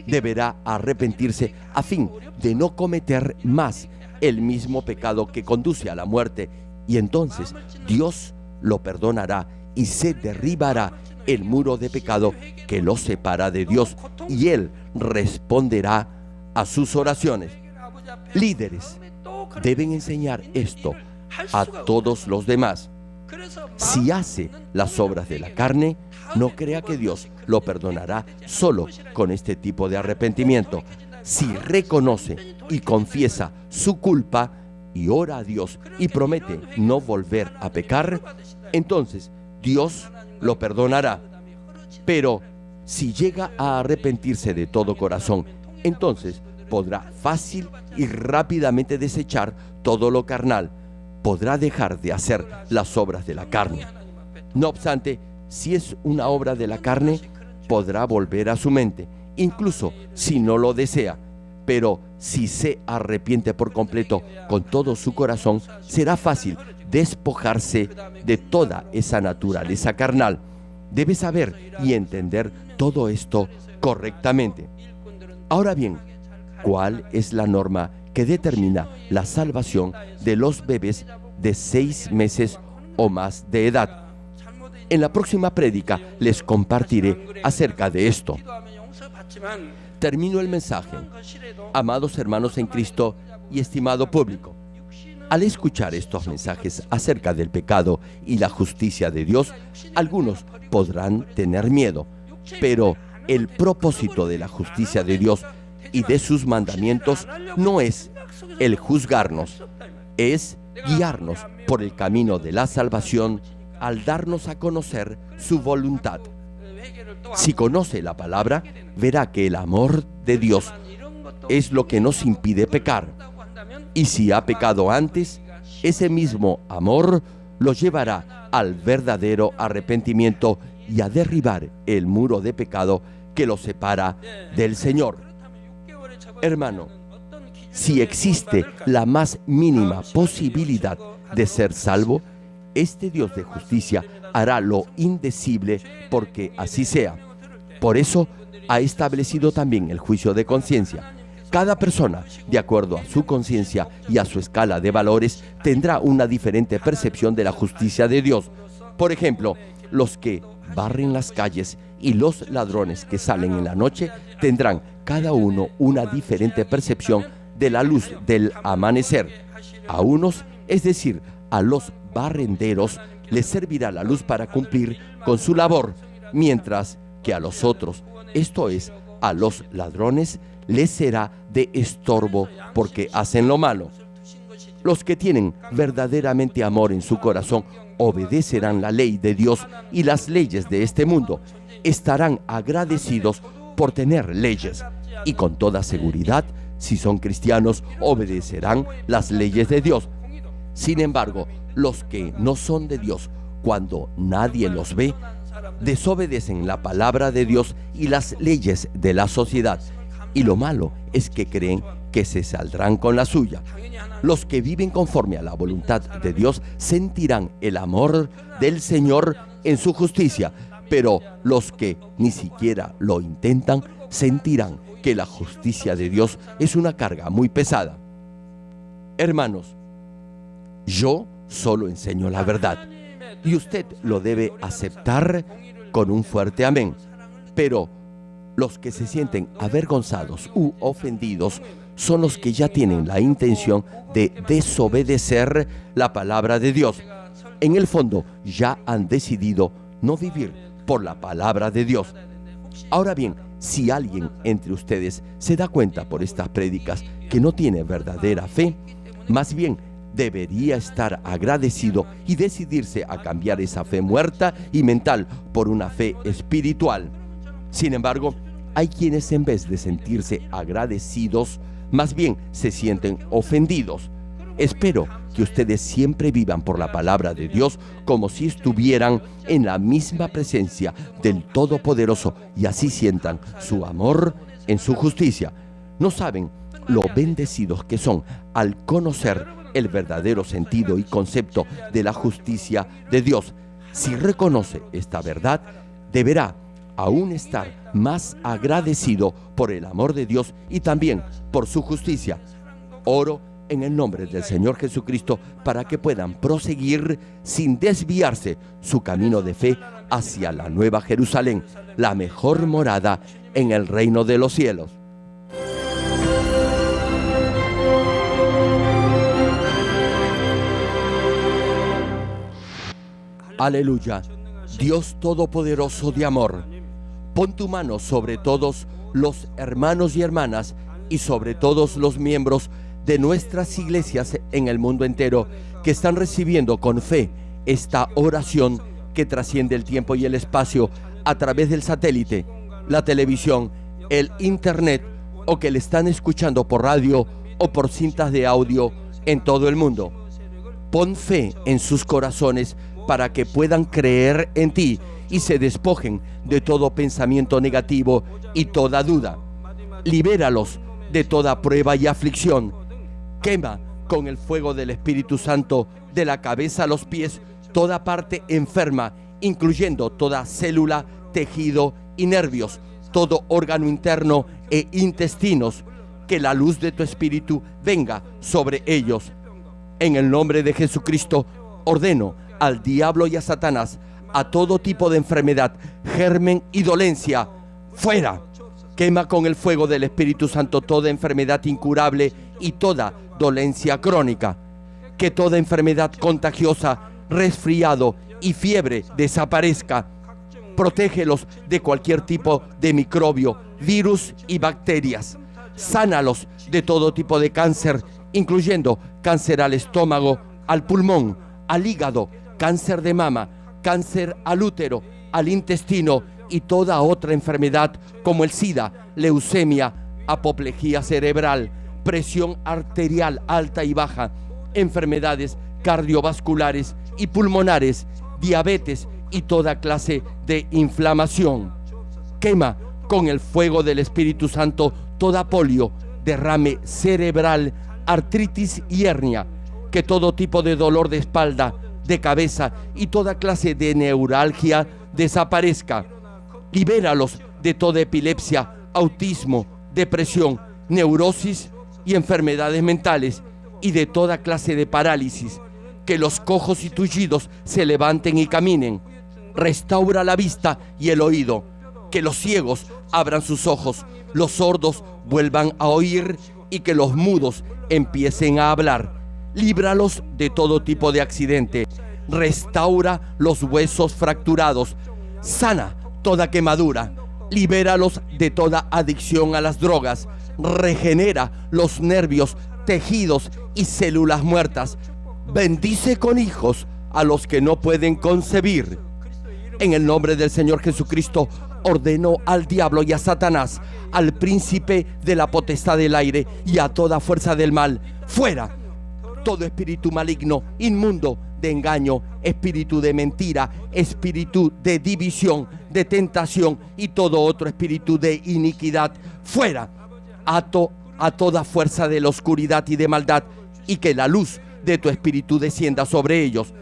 Deberá arrepentirse a fin de no cometer más el mismo pecado que conduce a la muerte, y entonces Dios lo perdonará y se derribará el muro de pecado que lo separa de Dios, y Él responderá a sus oraciones. Líderes deben enseñar esto a todos los demás. Si hace las obras de la carne, no crea que Dios lo perdonará solo con este tipo de arrepentimiento. Si reconoce y confiesa su culpa y ora a Dios y promete no volver a pecar, entonces Dios lo perdonará. Pero si llega a arrepentirse de todo corazón, entonces podrá fácil y rápidamente desechar todo lo carnal. Podrá dejar de hacer las obras de la carne. No obstante, si es una obra de la carne, podrá volver a su mente, incluso si no lo desea. Pero si se arrepiente por completo con todo su corazón, será fácil despojarse de toda esa naturaleza carnal. Debe saber y entender todo esto correctamente. Ahora bien, ¿cuál es la norma que determina la salvación de los bebés de 6 meses o más de edad? En la próxima prédica les compartiré acerca de esto. Termino el mensaje. Amados hermanos en Cristo y estimado público, al escuchar estos mensajes acerca del pecado y la justicia de Dios, algunos podrán tener miedo, pero el propósito de la justicia de Dios y de sus mandamientos no es el juzgarnos, es guiarnos por el camino de la salvación al darnos a conocer su voluntad. Si conoce la palabra, verá que el amor de Dios es lo que nos impide pecar. Y si ha pecado antes, ese mismo amor lo llevará al verdadero arrepentimiento y a derribar el muro de pecado que lo separa del Señor. Hermano, si existe la más mínima posibilidad de ser salvo, este Dios de justicia hará lo indecible porque así sea. Por eso ha establecido también el juicio de conciencia. Cada persona, de acuerdo a su conciencia y a su escala de valores, tendrá una diferente percepción de la justicia de Dios. Por ejemplo, los que barren las calles y los ladrones que salen en la noche tendrán cada uno una diferente percepción de la luz del amanecer. A unos, es decir, a los barrenderos, les servirá la luz para cumplir con su labor, mientras que a los otros, esto es, a los ladrones, les será de estorbo porque hacen lo malo. Los que tienen verdaderamente amor en su corazón obedecerán la ley de Dios y las leyes de este mundo. Estarán agradecidos por tener leyes y con toda seguridad, si son cristianos, obedecerán las leyes de Dios. Sin embargo, los que no son de Dios, cuando nadie los ve, desobedecen la palabra de Dios y las leyes de la sociedad. Y lo malo es que creen que se saldrán con la suya. Los que viven conforme a la voluntad de Dios sentirán el amor del Señor en su justicia, pero los que ni siquiera lo intentan sentirán que la justicia de Dios es una carga muy pesada. Hermanos, yo solo enseño la verdad y usted lo debe aceptar con un fuerte amén. Pero los que se sienten avergonzados u ofendidos son los que ya tienen la intención de desobedecer la palabra de Dios. En el fondo, ya han decidido no vivir por la palabra de Dios. Ahora bien, si alguien entre ustedes se da cuenta por estas prédicas que no tiene verdadera fe, más bien debería estar agradecido y decidirse a cambiar esa fe muerta y mental por una fe espiritual. Sin embargo, hay quienes en vez de sentirse agradecidos, más bien se sienten ofendidos. Espero que ustedes siempre vivan por la palabra de Dios como si estuvieran en la misma presencia del Todopoderoso y así sientan su amor en su justicia. No saben lo bendecidos que son al conocer el verdadero sentido y concepto de la justicia de Dios. Si reconoce esta verdad, deberá aún estar más agradecido por el amor de Dios y también por su justicia. Oro en el nombre del Señor Jesucristo para que puedan proseguir sin desviarse su camino de fe hacia la Nueva Jerusalén, la mejor morada en el reino de los cielos. Aleluya. Dios Todopoderoso de amor, pon tu mano sobre todos los hermanos y hermanas y sobre todos los miembros de nuestras iglesias en el mundo entero que están recibiendo con fe esta oración que trasciende el tiempo y el espacio a través del satélite, la televisión, el internet o que le están escuchando por radio o por cintas de audio en todo el mundo. Pon fe en sus corazones para que puedan creer en ti y se despojen de todo pensamiento negativo y toda duda. Libéralos de toda prueba y aflicción. Quema con el fuego del Espíritu Santo de la cabeza a los pies toda parte enferma, incluyendo toda célula, tejido y nervios, todo órgano interno e intestinos. Que la luz de tu Espíritu venga sobre ellos. En el nombre de Jesucristo, ordeno al diablo y a Satanás, a todo tipo de enfermedad, germen y dolencia, fuera. Quema con el fuego del Espíritu Santo toda enfermedad incurable y toda dolencia crónica. Que toda enfermedad contagiosa, resfriado y fiebre desaparezca. Protégelos de cualquier tipo de microbio, virus y bacterias. Sánalos de todo tipo de cáncer, incluyendo cáncer al estómago, al pulmón, al hígado, cáncer de mama, cáncer al útero, al intestino y toda otra enfermedad como el SIDA, leucemia, apoplejía cerebral, presión arterial alta y baja, enfermedades cardiovasculares y pulmonares, diabetes y toda clase de inflamación. Quema con el fuego del Espíritu Santo toda polio, derrame cerebral, artritis y hernia. Que todo tipo de dolor de espalda, de cabeza y toda clase de neuralgia desaparezca. Libéralos de toda epilepsia, autismo, depresión, neurosis y enfermedades mentales y de toda clase de parálisis. Que los cojos y tullidos se levanten y caminen. Restaura la vista y el oído. Que los ciegos abran sus ojos, los sordos vuelvan a oír y que los mudos empiecen a hablar. Líbralos de todo tipo de accidente. Restaura los huesos fracturados. Sana toda quemadura. Libéralos de toda adicción a las drogas. Regenera los nervios, tejidos y células muertas. Bendice con hijos a los que no pueden concebir. En el nombre del Señor Jesucristo, ordeno al diablo y a Satanás, al príncipe de la potestad del aire y a toda fuerza del mal, fuera. Todo espíritu maligno, inmundo, de engaño, espíritu de mentira, espíritu de división, de tentación y todo otro espíritu de iniquidad, fuera. Ato a toda fuerza de la oscuridad y de maldad y que la luz de tu espíritu descienda sobre ellos.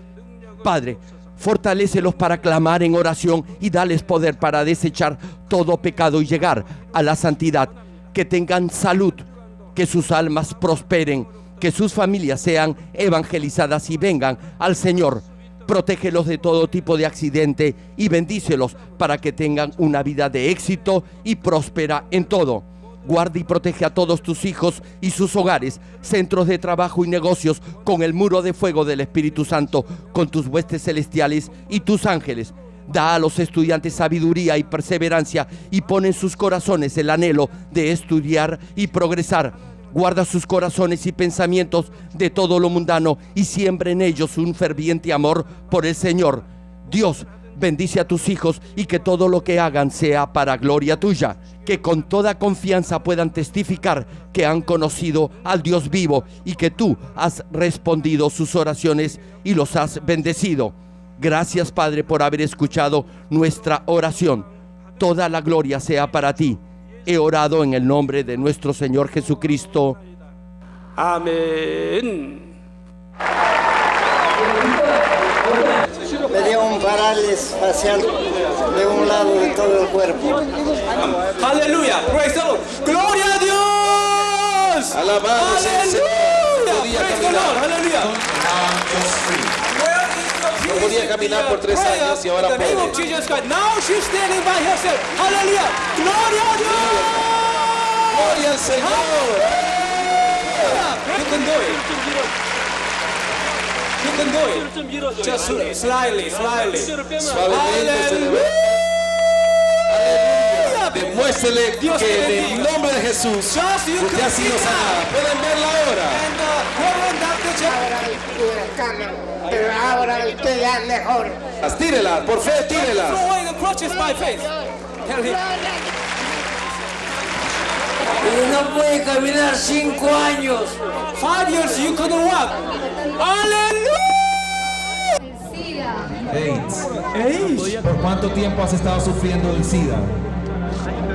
Padre, fortalécelos para clamar en oración y dales poder para desechar todo pecado y llegar a la santidad. Que tengan salud, que sus almas prosperen, que sus familias sean evangelizadas y vengan al Señor. Protégelos de todo tipo de accidente y bendícelos para que tengan una vida de éxito y próspera en todo. Guarda y protege a todos tus hijos y sus hogares, centros de trabajo y negocios con el muro de fuego del Espíritu Santo, con tus huestes celestiales y tus ángeles. Da a los estudiantes sabiduría y perseverancia y pon en sus corazones el anhelo de estudiar y progresar. Guarda sus corazones y pensamientos de todo lo mundano y siembra en ellos un ferviente amor por el Señor. Dios, bendice a tus hijos y que todo lo que hagan sea para gloria tuya. Que con toda confianza puedan testificar que han conocido al Dios vivo y que tú has respondido sus oraciones y los has bendecido. Gracias, Padre, por haber escuchado nuestra oración. Toda la gloria sea para ti. he orado en el nombre de nuestro Señor Jesucristo. Amén. Me dio un parálisis facial de un lado de todo el cuerpo. Aleluya. Praise the Lord. Gloria a Dios. Alabado sea el Señor. Aleluya. Praise the Lord. Aleluya. No podía caminar por 3 años y ahora puede. Now she's standing by herself. Aleluya. Gloria a Dios. Gloria al Señor. You can do it. You can do it. Just slightly. Suavemente se debe. Aleluya. Demuéstrele que en el nombre de Jesús usted ha sido sanada. Pueden verla ahora. Pero ahora estoy ya mejor. Tírela, por fe, tírela. Pero no puede caminar 5 años. 5 years you couldn't walk. Aleluya. AIDS. ¿Por cuánto tiempo has estado sufriendo del SIDA?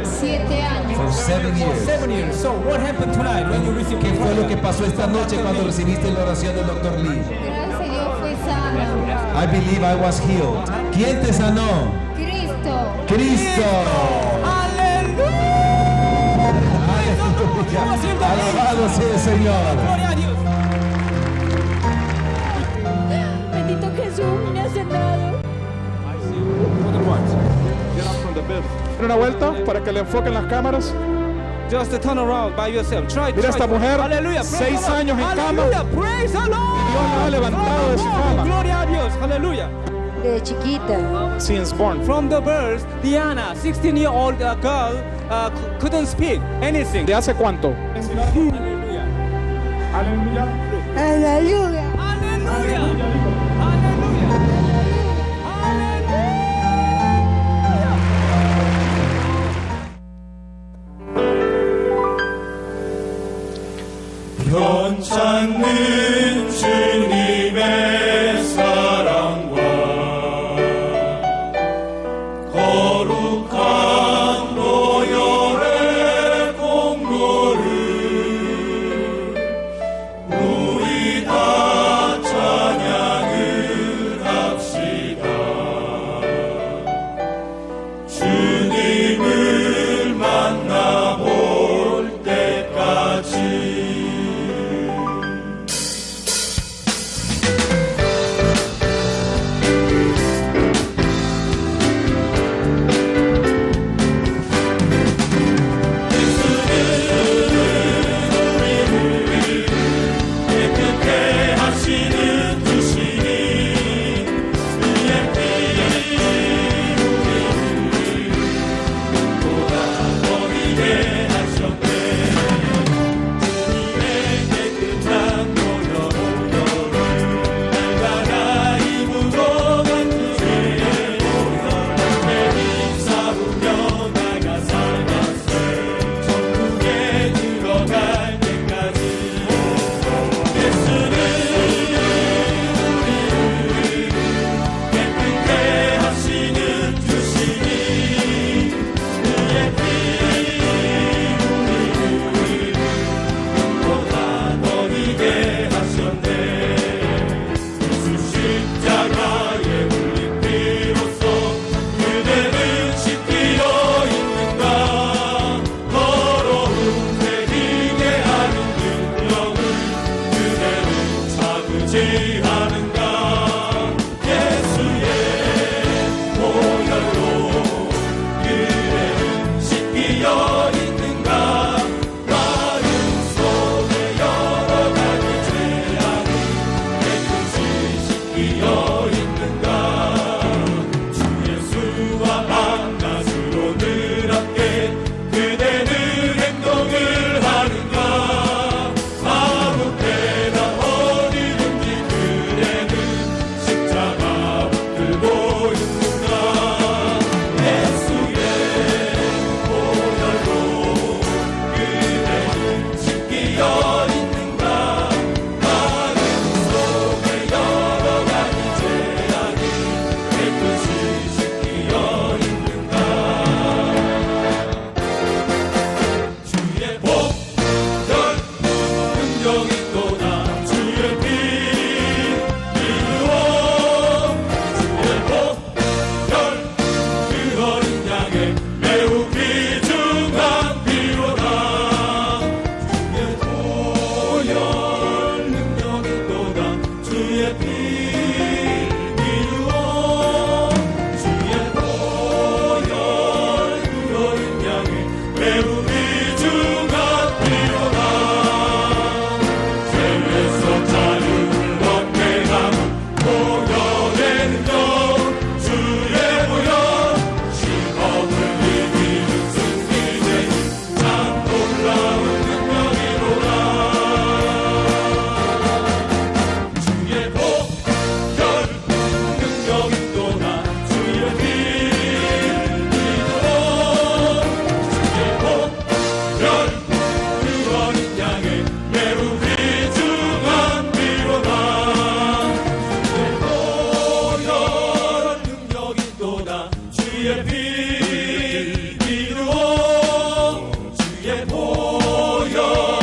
7 años. For 7 years. 7 years. So what happened tonight when you received? ¿Qué fue lo que pasó esta noche cuando recibiste la oración del Dr. Lee? Gracias a Dios fui sana. I believe I was healed. ¿Quién te sanó? Cristo. Cristo. Aleluya. Aleluya. Alabado sea el Señor. Gloria a Dios. Bendito Jesús, me ha sanado. Una vuelta para que le enfoquen las cámaras. Just turn around by yourself. Mira esta mujer, Aleluya. 6 años en cama. Aleluya. Praise the Lord. Dios la ha levantado de su cama. Gloria a Dios. Aleluya. De chiquita. Since born. From the birth, Diana, 16-year-old girl, couldn't speak anything. ¿De hace cuánto? Aleluya. Aleluya. Aleluya. Aleluya. Aleluya. 현 찾는 주님의 사랑과 거룩한 보혈의 공로를 우리 다 찬양을 합시다. 주님을 만나볼 때까지 주여